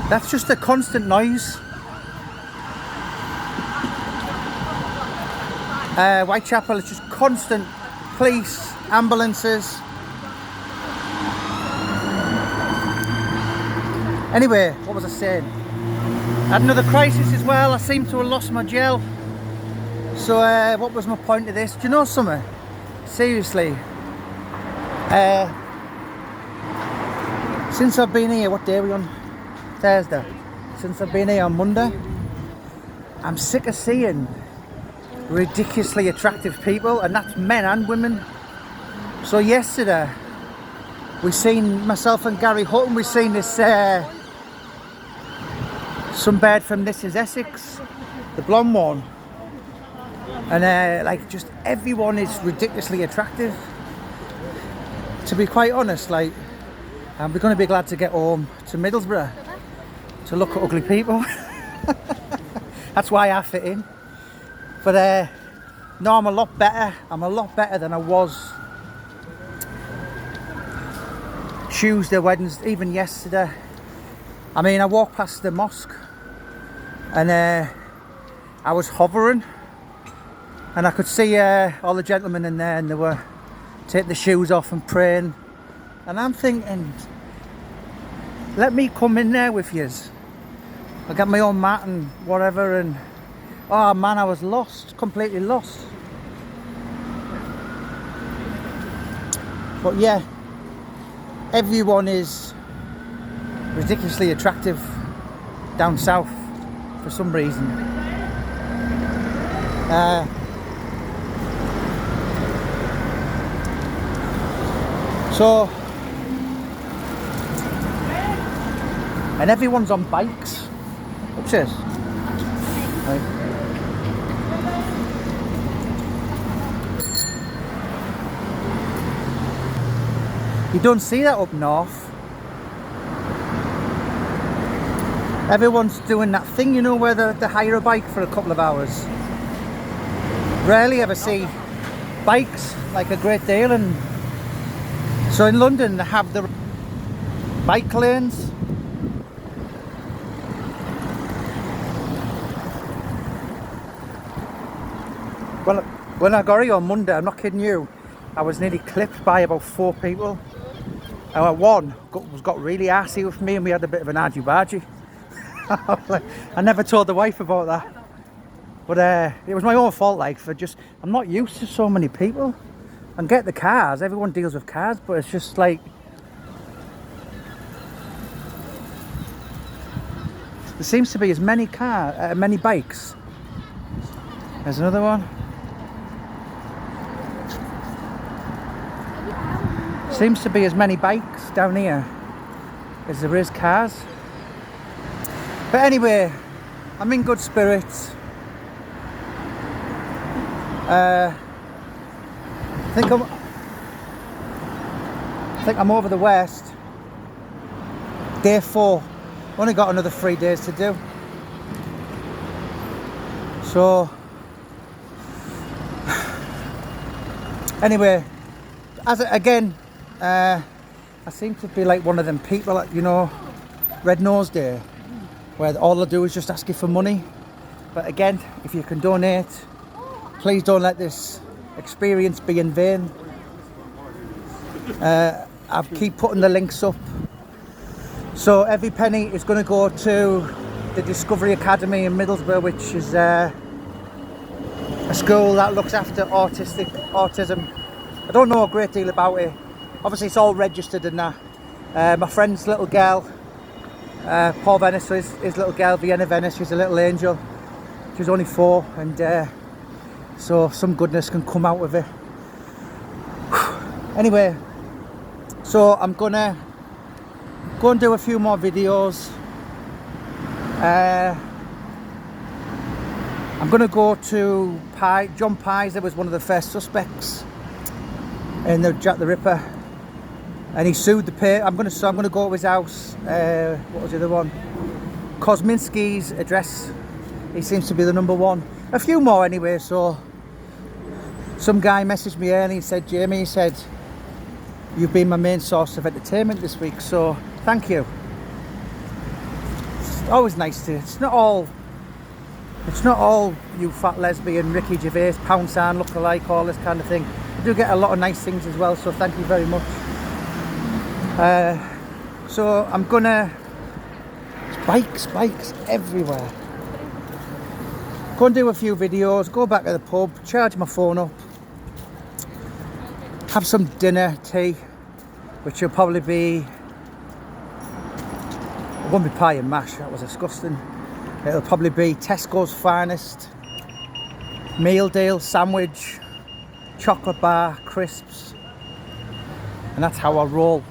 That's just a constant noise. Whitechapel is just constant police, ambulances. Anyway, what was I saying? I had another crisis as well. I seem to have lost my gel. So what was my point of this? Do you know something? Seriously. Since I've been here, what day are we on? Thursday. Since I've been here on Monday, I'm sick of seeing ridiculously attractive people, and that's men and women. So yesterday, we seen, myself and Gary Hutton, we seen this some bird from This Is Essex, the blonde one, and like just everyone is ridiculously attractive. To be quite honest, like we're going to be glad to get home to Middlesbrough to look at ugly people. That's why I fit in. But no, I'm a lot better. I'm a lot better than I was Tuesday, Wednesday, even yesterday. I mean, I walked past the mosque and I was hovering and I could see all the gentlemen in there, and they were taking the shoes off and praying. And I'm thinking, let me come in there with yous. I got my own mat and whatever, and oh man, I was lost, completely lost. But yeah, everyone is ridiculously attractive down south for some reason. So, and everyone's on bikes. Upstairs. Right. You don't see that up north. Everyone's doing that thing, you know, where they hire a bike for a couple of hours. Rarely ever see bikes, like a great deal. And so in London they have the bike lanes. Well, when I got here on Monday, I'm not kidding you, I was nearly clipped by about 4 people. One got really arsey with me and we had a bit of an argy-bargy. I never told the wife about that. But it was my own fault, like, I'm not used to so many people. And get the cars, everyone deals with cars, but it's just like, there seems to be as many many bikes. There's another one. Seems to be as many bikes down here as there is cars. But anyway, I'm in good spirits. I think I'm over the west. Day 4. Only got another 3 days to do. So anyway, I seem to be like one of them people, you know, Red Nose Day, where all they do is just ask you for money. But again, if you can donate, please don't let this experience be in vain. I keep putting the links up. So every penny is going to go to the Discovery Academy in Middlesbrough, which is a school that looks after autism. I don't know a great deal about it. Obviously it's all registered and that. My friend's little girl, Paul Venice, his little girl, Vienna Venice, she's a little angel. She's only 4, and so some goodness can come out of it. Anyway, so I'm gonna go and do a few more videos. I'm gonna go to John Pizer was one of the first suspects in the Jack the Ripper, and he sued the pair. I'm gonna go to his house. What was the other one? Kosminski's address. He seems to be the number one. A few more anyway. So some guy messaged me early and said, Jamie, he said, you've been my main source of entertainment this week, so thank you. always nice to, it's not all you fat lesbian, Ricky Gervais, pound sign look-alike, all this kind of thing. I do get a lot of nice things as well, so thank you very much. So I'm gonna, bikes everywhere. Go and do a few videos, go back to the pub, charge my phone up, have some dinner, tea, which will probably be, it won't be pie and mash, that was disgusting. It'll probably be Tesco's finest meal deal, sandwich, chocolate bar, crisps, and that's how I roll.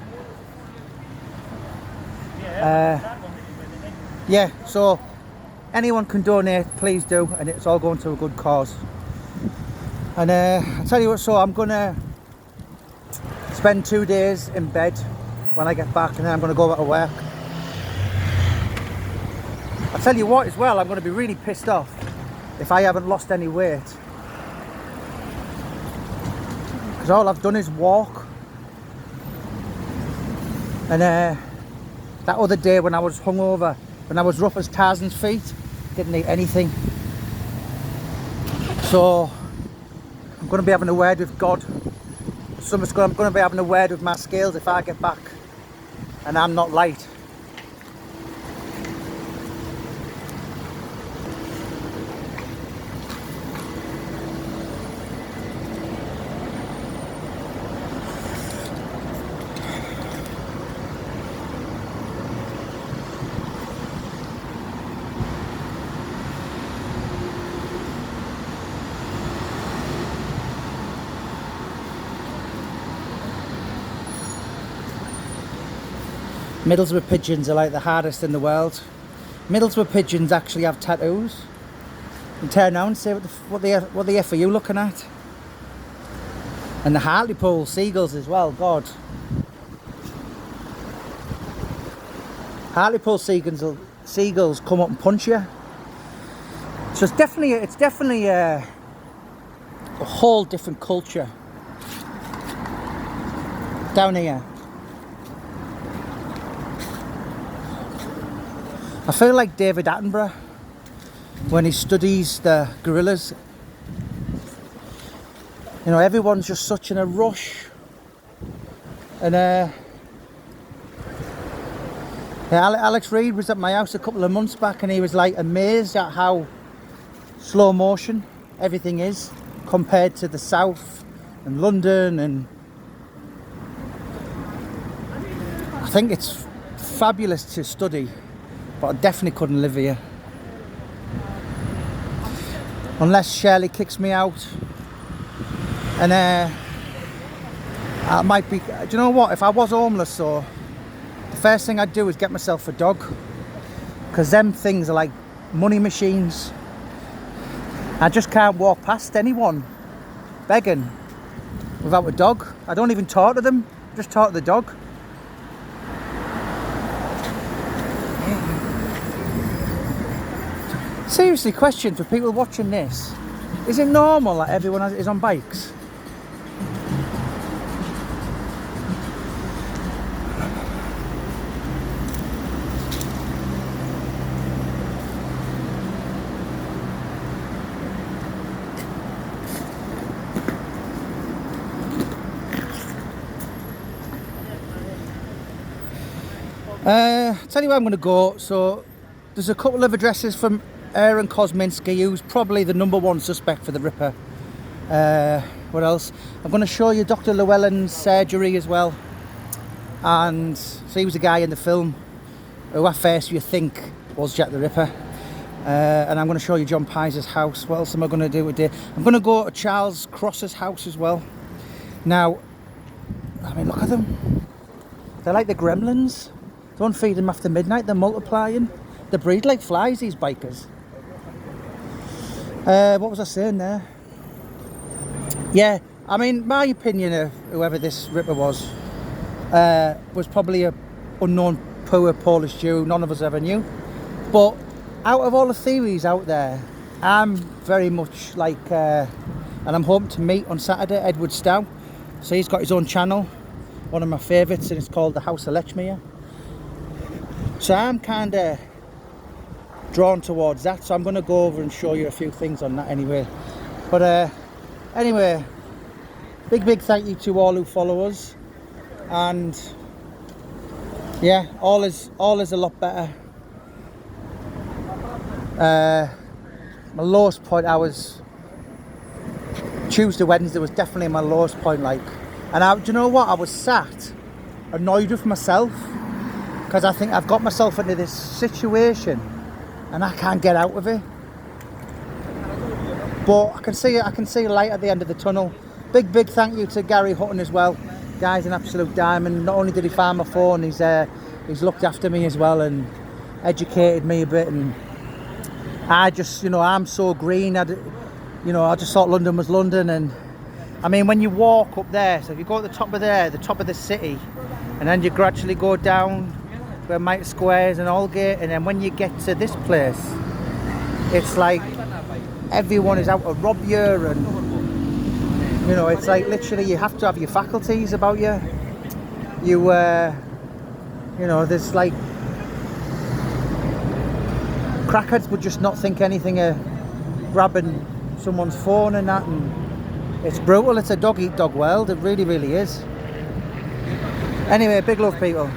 Yeah, so anyone can donate, please do, and it's all going to a good cause. And I'll tell you what, so I'm gonna spend 2 days in bed when I get back, and then I'm gonna go back to work. I'll tell you what as well, I'm gonna be really pissed off if I haven't lost any weight, because all I've done is walk. And that other day when I was hungover, when I was rough as Tarzan's feet, didn't eat anything. So I'm going to be having a word with God. I'm going to be having a word with my scales if I get back and I'm not light. Middlesbrough pigeons are like the hardest in the world. Middlesbrough pigeons actually have tattoos. And turn around and say what the F are you looking at? And the Hartlepool seagulls as well, God. Hartlepool seagulls come up and punch you. So it's definitely a whole different culture down here. I feel like David Attenborough when he studies the gorillas. You know, everyone's just such in a rush. And yeah, Alex Reid was at my house a couple of months back and he was like amazed at how slow motion everything is compared to the south and London, and I think it's fabulous to study. But I definitely couldn't live here. Unless Shirley kicks me out. And I might be, do you know what? If I was homeless, so the first thing I'd do is get myself a dog. Because them things are like money machines. I just can't walk past anyone begging without a dog. I don't even talk to them, just talk to the dog. Seriously, question for people watching this. Is it normal that everyone is on bikes? Tell you where I'm going to go. So there's a couple of addresses from Aaron Kosminski, who's probably the #1 suspect for the Ripper. What else? I'm going to show you Dr. Llewellyn's surgery as well. And so he was a guy in the film who at first you think was Jack the Ripper. And I'm going to show you John Pies' house. What else am I going to do today? I'm going to go to Charles Cross's house as well. Now, I mean, look at them. They're like the gremlins. Don't feed them after midnight, they're multiplying. They breed like flies, these bikers. What was I saying there? Yeah, I mean, my opinion of whoever this Ripper was probably a unknown poor Polish Jew none of us ever knew. But out of all the theories out there, I'm very much like, and I'm hoping to meet on Saturday, Edward Stow. So he's got his own channel, one of my favourites, and it's called The House of Lechmere. So I'm kind of drawn towards that, so I'm going to go over and show you a few things on that anyway. But anyway, big thank you to all who follow us, and yeah, all is a lot better. My lowest point, I was Tuesday, Wednesday was definitely my lowest point, like, and do you know what, I was sat annoyed with myself because I think I've got myself into this situation and I can't get out of it. But I can see a light at the end of the tunnel. Big thank you to Gary Hutton as well. Guy's an absolute diamond. Not only did he find my phone, he's looked after me as well and educated me a bit. And I just, you know, I'm so green. I just thought London was London. And I mean, when you walk up there, so if you go at the top of there, the top of the city, and then you gradually go down where Mitre Squares and Aldgate, and then when you get to this place, it's like everyone is out to rob you, and you know, it's like literally you have to have your faculties about you. You know, there's like crackheads would just not think anything of grabbing someone's phone and that, and it's brutal. It's a dog eat dog world. It really is. Anyway, big love, people.